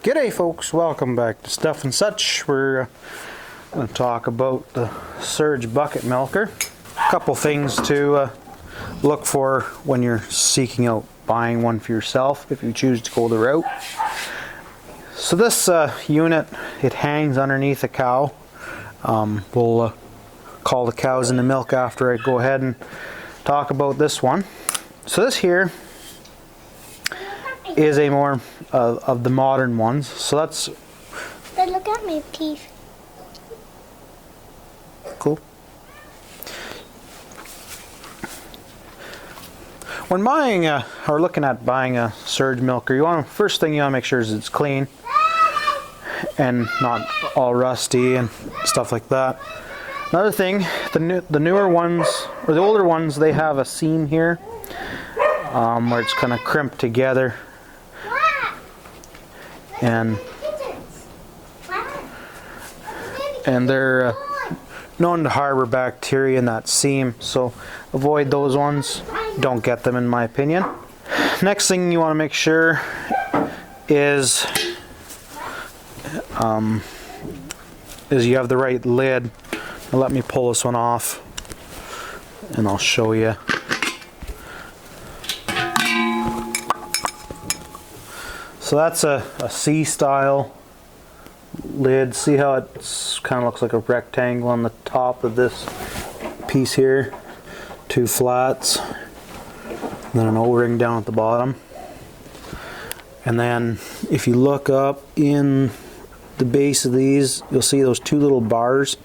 G'day folks, welcome back to Stuff and Such. We're going to talk about the Surge bucket milker. A couple things to look for when you're seeking out buying one for yourself if you choose to go the route. So this unit, it hangs underneath a cow. We'll call the cows in the milk after I go ahead and talk about this one. So this here is a more of the modern ones. So that's... But look at my teeth. Cool. When buying or looking at buying a Surge milker, first thing you want to make sure is it's clean and not all rusty and stuff like that. Another thing, the newer ones or the older ones, they have a seam here where it's kind of crimped together. And they're known to harbor bacteria in that seam, so avoid those ones. Don't get them, in my opinion. Next thing you want to make sure is you have the right lid. Now let me pull this one off and I'll show you. So that's a C style lid. See how it kind of looks like a rectangle on the top of this piece here? Two flats, and then an O-ring down at the bottom. And then if you look up in the base of these, you'll see those two little bars.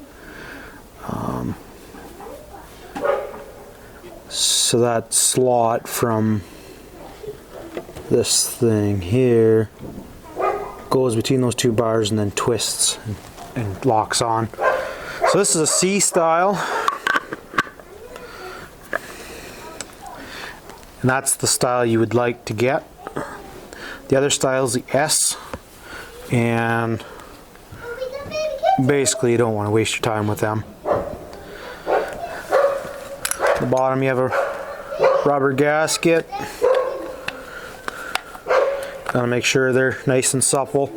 So that slot from this thing here goes between those two bars and then twists and locks on. So this is a C style, and that's the style you would like to get. The other style is the S, and basically you don't want to waste your time with them. At the bottom you have a rubber gasket. Gotta make sure they're nice and supple.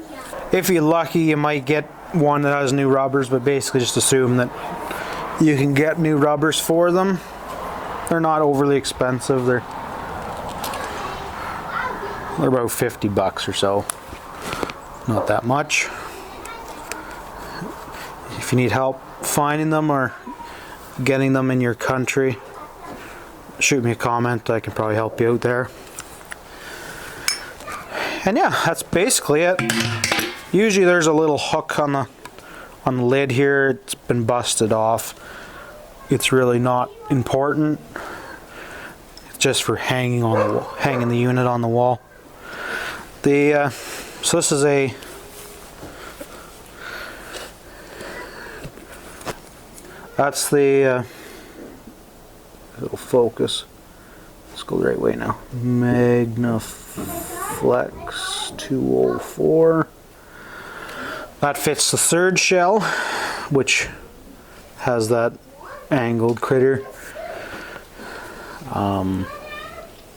If you're lucky, you might get one that has new rubbers, but basically just assume that you can get new rubbers for them. They're not overly expensive. They're about 50 bucks or so. Not that much. If you need help finding them or getting them in your country, shoot me a comment. I can probably help you out there. And yeah, that's basically it. Usually there's a little hook on the lid here. It's been busted off. It's really not important. It's just for hanging the unit on the wall. So this is that's the it'll focus. Let's go the right way now. Magnaflex 204. That fits the Surge shell, which has that angled critter.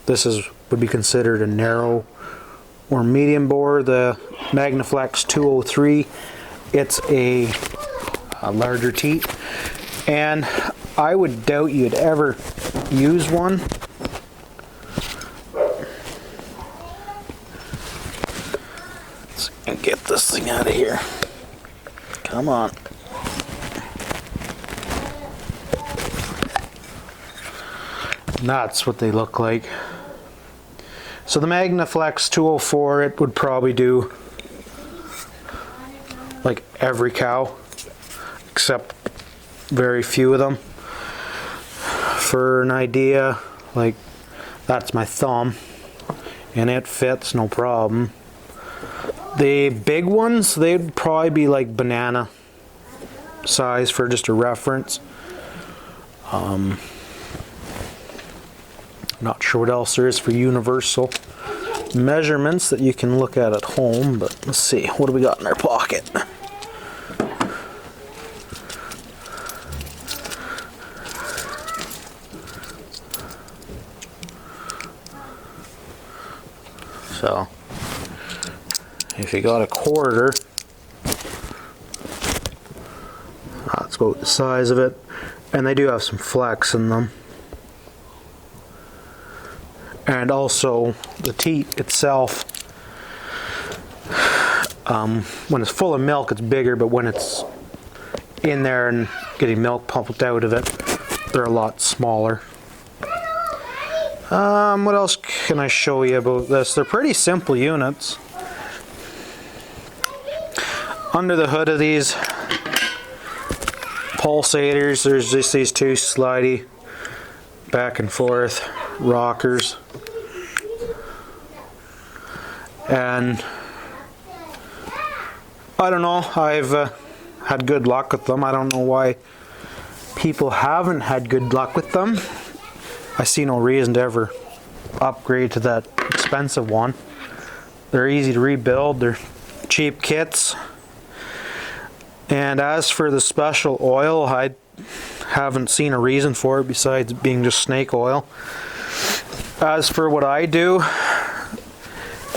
This would be considered a narrow or medium bore. The Magnaflex 203, it's a larger teat, and I would doubt you'd ever use one and get this thing out of here. Come on. And that's what they look like. So the Magnaflex 204, it would probably do like every cow, except very few of them. For an idea, like that's my thumb, and it fits no problem. The big ones, they'd probably be like banana size for just a reference. Not sure what else there is for universal measurements that you can look at home, but let's see, what do we got in our pocket? So if you got a quarter, that's about the size of it, and they do have some flex in them. And also the teat itself, when it's full of milk it's bigger, but when it's in there and getting milk pumped out of it, they're a lot smaller. What else can I show you about this? They're pretty simple units. Under the hood of these pulsators, there's just these two slidey back and forth rockers. And I don't know, I've had good luck with them. I don't know why people haven't had good luck with them. I see no reason to ever upgrade to that expensive one. They're easy to rebuild, they're cheap kits. And as for the special oil, I haven't seen a reason for it besides being just snake oil. As for what I do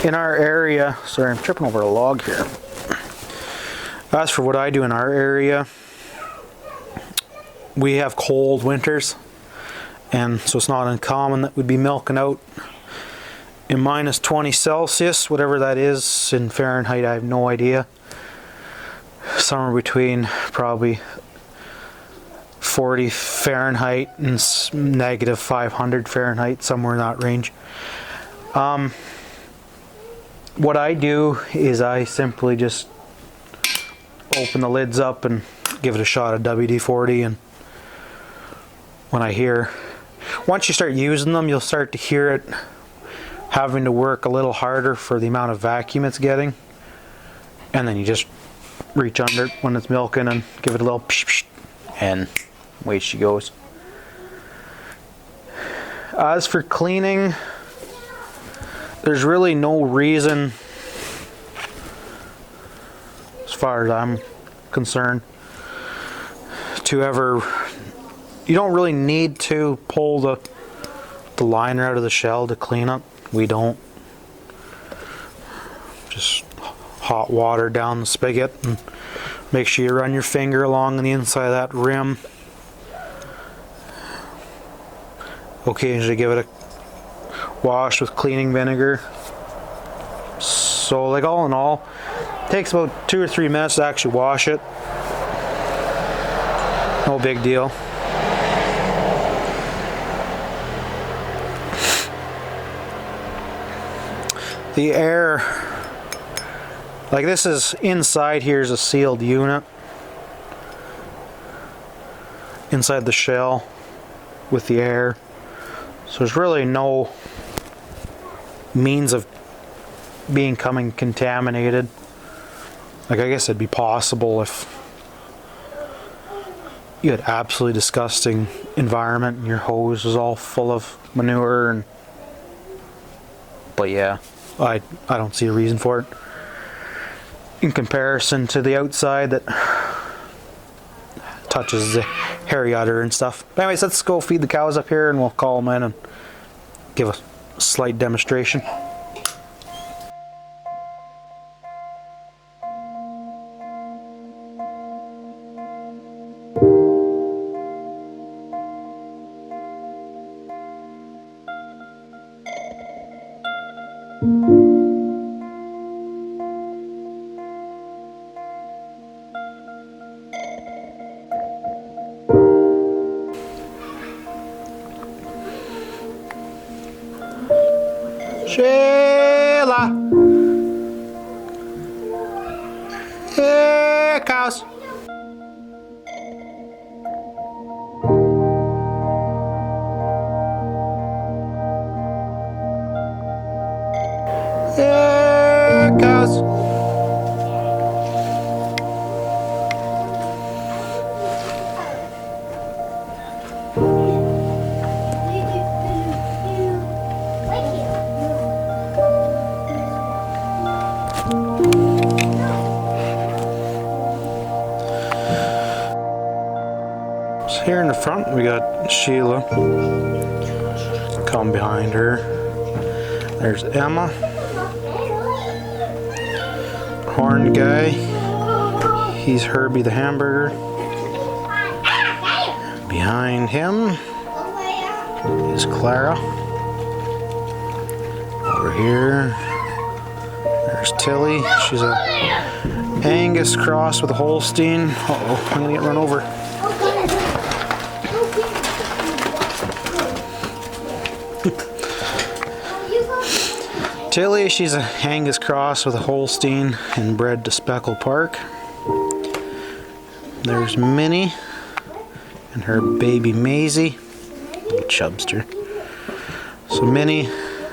in our area, sorry, I'm tripping over a log here. As for what I do in our area, we have cold winters, and so it's not uncommon that we'd be milking out in minus 20 Celsius, whatever that is in Fahrenheit, I have no idea. Somewhere between probably 40 Fahrenheit and negative 500 Fahrenheit, somewhere in that range. What I do is I simply just open the lids up and give it a shot of WD-40, and when I hear, once you start using them, you'll start to hear it having to work a little harder for the amount of vacuum it's getting, and then you just reach under it when it's milking and give it a little psh psh, and away she goes. As for cleaning, there's really no reason, as far as I'm concerned, to ever, you don't really need to pull the liner out of the shell to clean it. We don't. Just hot water down the spigot and make sure you run your finger along the inside of that rim. Occasionally give it a wash with cleaning vinegar. So like all in all, it takes about 2 or 3 minutes to actually wash it. No big deal. The air, like this is inside here is a sealed unit inside the shell with the air, so there's really no means of becoming contaminated. Like, I guess it'd be possible if you had absolutely disgusting environment and your hose was all full of manure, and but yeah, I don't see a reason for it in comparison to the outside that touches the hairy udder and stuff. But anyways, let's go feed the cows up here and we'll call them in and give a slight demonstration. Sheila! Hey, cows! Hey, cows! Here in the front we got Sheila. Come behind her. There's Emma. horned guy. He's Herbie the hamburger. Behind him is Clara. Over here, there's Tilly. She's a Angus cross with a Holstein. Uh-oh, I'm gonna get run over. Tilly, she's a Angus cross with a Holstein and bred to Speckle Park. There's Minnie and her baby Maisie, Chubster. So Minnie,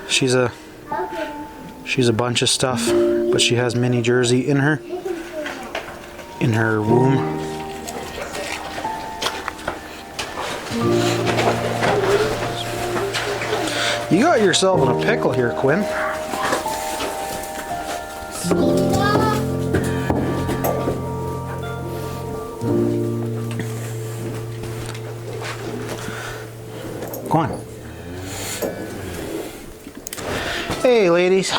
she's a bunch of stuff, but she has Minnie Jersey in her womb. You got yourself in a pickle here, Quinn. Come on. Hey, ladies.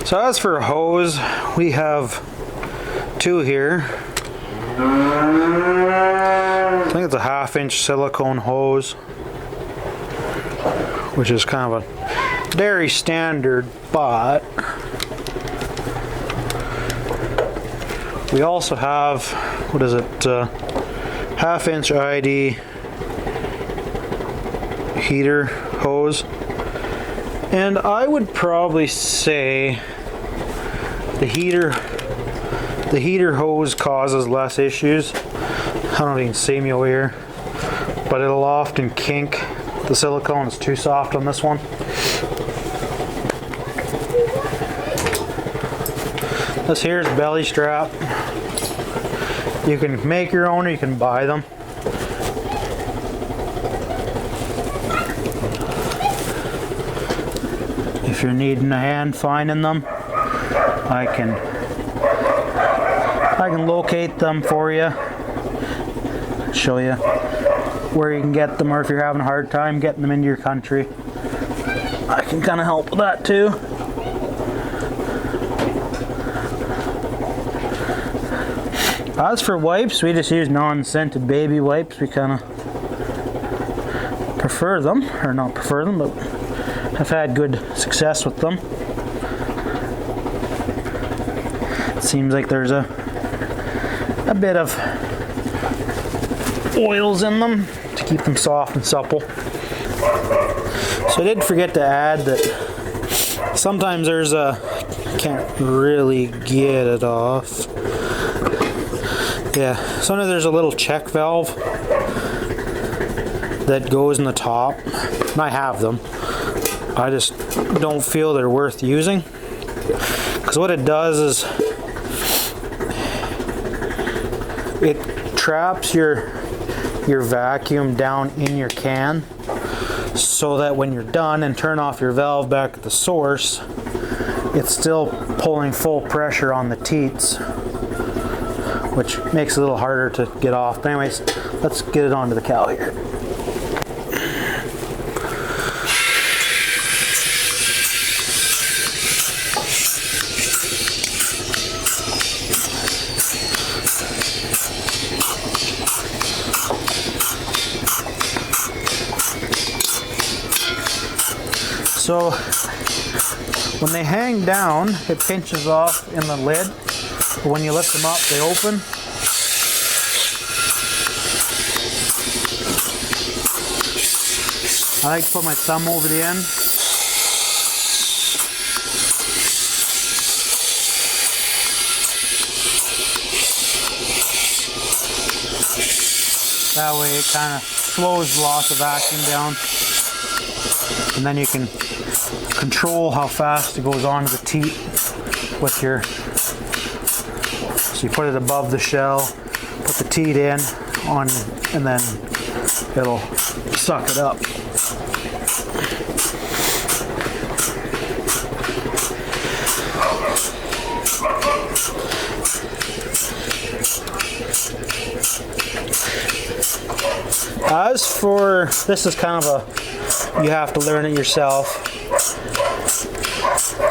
So as for a hose, we have two here. I think it's a 1/2-inch silicone hose, which is kind of a dairy standard, but we also have, what is it, 1/2-inch ID heater hose. And I would probably say the heater hose causes less issues. I don't know if you can see me over here, but it'll often kink. The silicone is too soft on this one. This here's belly strap. You can make your own or you can buy them. If you're needing a hand finding them, I can locate them for you, show you where you can get them, or if you're having a hard time getting them into your country, I can kind of help with that too. As for wipes, we just use non-scented baby wipes. We kind of prefer them, or not prefer them, but I've had good success with them. It seems like there's a bit of oils in them to keep them soft and supple. So I did forget to add that sometimes there's can't really get it off. Yeah, sometimes there's a little check valve that goes in the top, and I have them. I just don't feel they're worth using, because what it does is it traps your vacuum down in your can, so that when you're done and turn off your valve back at the source, it's still pulling full pressure on the teats, which makes it a little harder to get off. But anyways, let's get it onto the cow here. So when they hang down, it pinches off in the lid, but when you lift them up, they open. I like to put my thumb over the end. That way it kind of slows the loss of vacuum down. And then you can control how fast it goes onto the teat with your, so you put it above the shell, put the teat in on, and then it'll suck it up. As for, this is kind of a, you have to learn it yourself.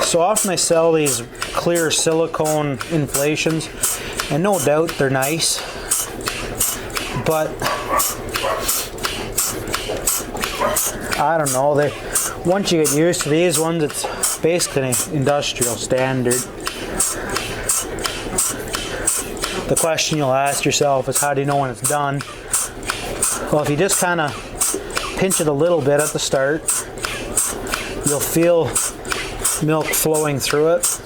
So often I sell these clear silicone inflations, and no doubt they're nice, but I don't know, once you get used to these ones, it's basically industrial standard. The question you'll ask yourself is, how do you know when it's done? Well, if you just kind of pinch it a little bit at the start, you'll feel milk flowing through it.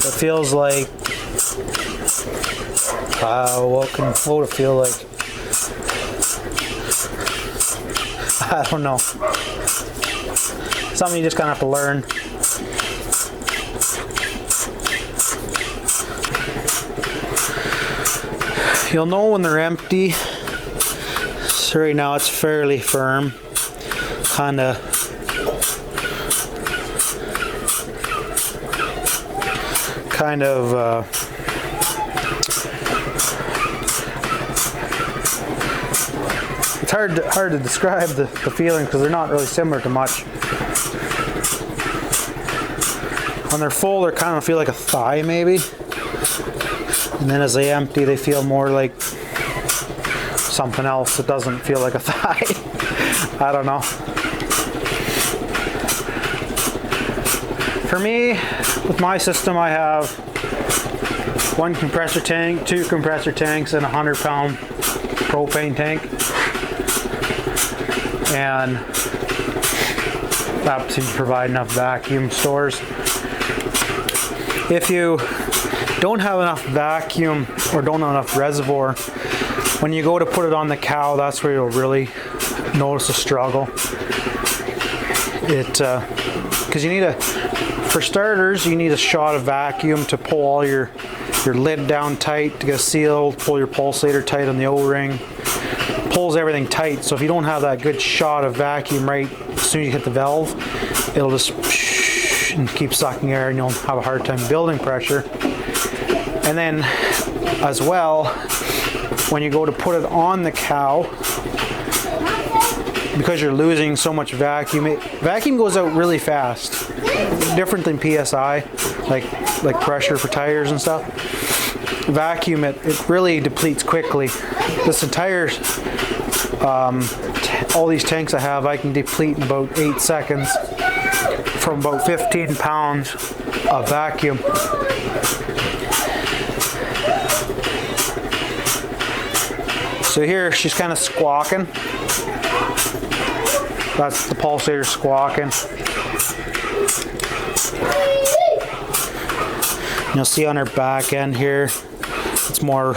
It feels like, what would it feel like? I don't know. Something you just kind of have to learn. You'll know when they're empty. So right now it's fairly firm. Kinda it's hard to describe the feeling because they're not really similar to much. When they're full, they kind of feel like a thigh maybe. And then as they empty, they feel more like something else that doesn't feel like a thigh. I don't know. For me, with my system, I have one compressor tank, 2 compressor tanks, and a 100-pound propane tank. And that seems to provide enough vacuum stores. If you don't have enough vacuum or don't have enough reservoir, when you go to put it on the cow, that's where you'll really notice a struggle. Because you need for starters, you need a shot of vacuum to pull all your lid down tight, to get sealed, pull your pulsator tight on the O-ring. Pulls everything tight, so if you don't have that good shot of vacuum right as soon as you hit the valve, it'll just and keep sucking air and you'll have a hard time building pressure. And then as well, when you go to put it on the cow, because you're losing so much vacuum, vacuum goes out really fast, different than PSI, like pressure for tires and stuff. Vacuum, it really depletes quickly. This entire all these tanks I have, I can deplete in about 8 seconds from about 15 pounds of vacuum. So here she's kind of squawking. That's the pulsator squawking. You'll see on her back end here, it's more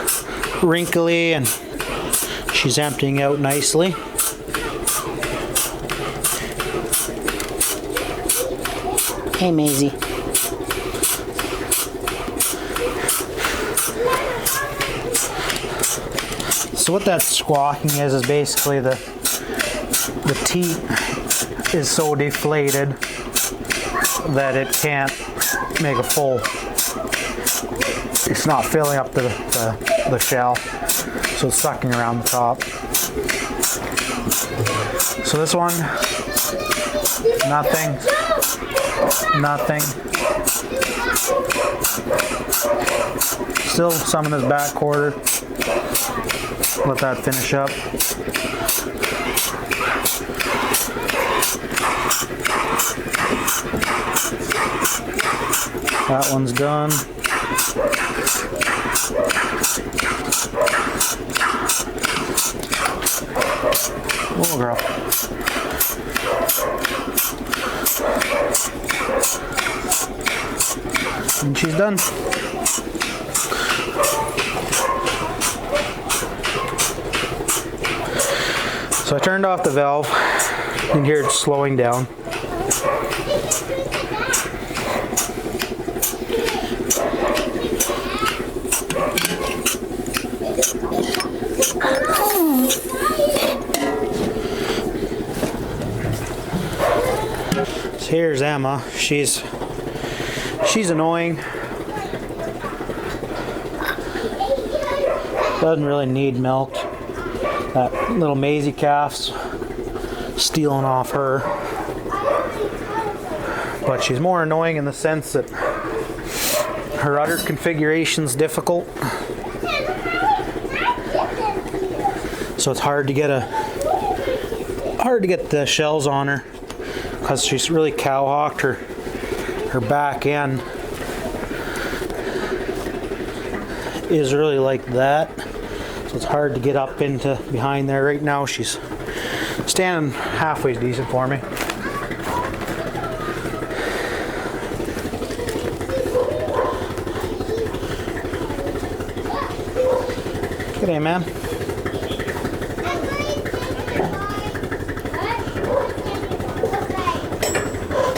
wrinkly and she's emptying out nicely. Hey, Maisie. So what that squawking is basically the teat is so deflated that it can't make a full. It's not filling up the shell, so it's sucking around the top. So this one, nothing. Still some in this back quarter. Let that finish up. That one's done. Oh, girl. And she's done. So I turned off the valve. You can hear it slowing down. here's Emma. She's annoying. Doesn't really need milk. That little Maisie calf's stealing off her. But she's more annoying in the sense that her udder configuration's difficult. So it's hard to get the shells on her because she's really cowhocked. Her back end is really like that. So it's hard to get up into behind there. Right now she's standing halfway decent for me. G'day, man.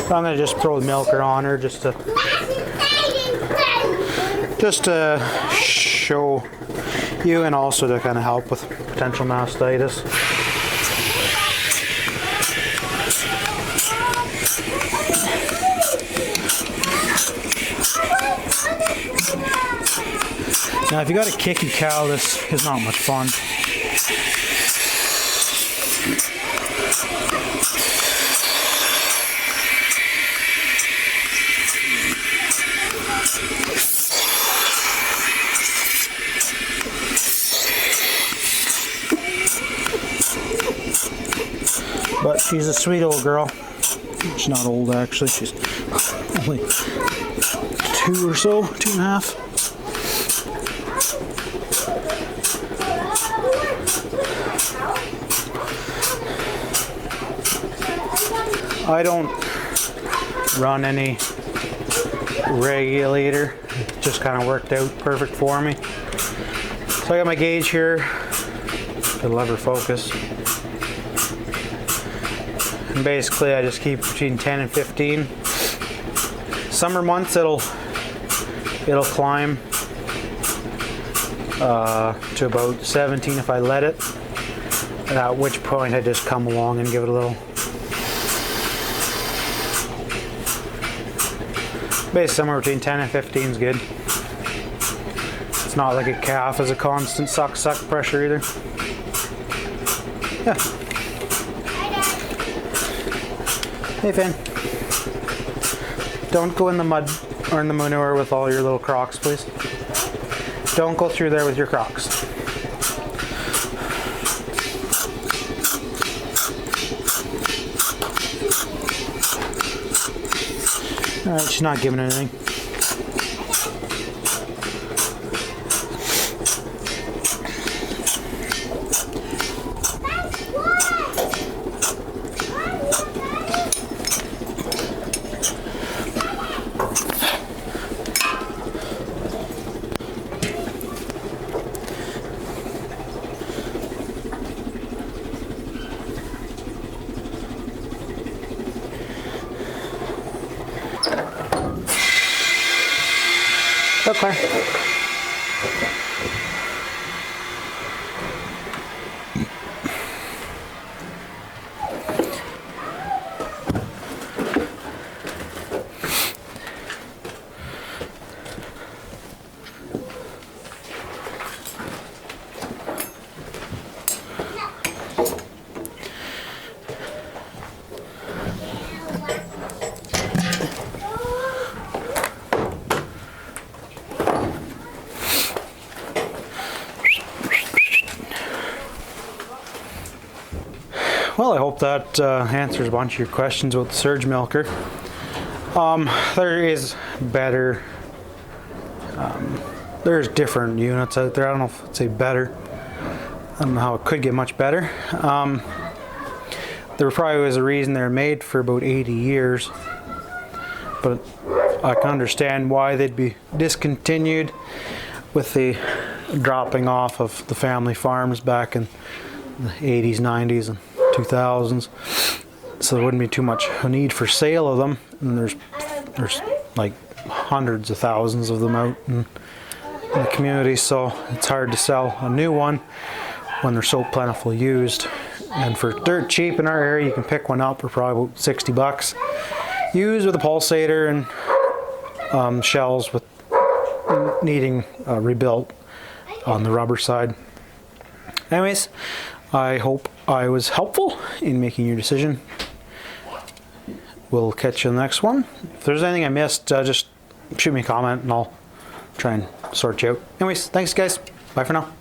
So I'm gonna just throw the milker on her just to show you and also to kind of help with potential mastitis. Now, if you got a kicky cow, this is not much fun. But she's a sweet old girl. She's not old, actually. She's only 2 or so, 2.5. I don't run any regulator. It just kind of worked out perfect for me. So I got my gauge here. It'll ever focus. And basically I just keep between 10 and 15. Summer months it'll climb to about 17 if I let it. At which point I just come along and give it a little. Basically somewhere between 10 and 15 is good. It's not like a calf has a constant suck pressure either. Yeah. Hey Finn. Don't go in the mud or in the manure with all your little Crocs, please. Don't go through there with your Crocs. Alright, she's not giving anything. Okay. Well, I hope that answers a bunch of your questions about the surge milker. There is better, there's different units out there. I don't know if I'd say better. I don't know how it could get much better. There probably was a reason they're made for about 80 years, but I can understand why they'd be discontinued with the dropping off of the family farms back in the 80s, 90s, and 2000s. So there wouldn't be too much need for sale of them, and there's like hundreds of thousands of them out in the community, so it's hard to sell a new one when they're so plentiful used. And for dirt cheap in our area, you can pick one up for probably about $60. used with a pulsator and shells with needing rebuilt on the rubber side. Anyways, I hope I was helpful in making your decision. We'll catch you in the next one. If there's anything I missed, just shoot me a comment and I'll try and sort you out. Anyways, thanks guys. Bye for now.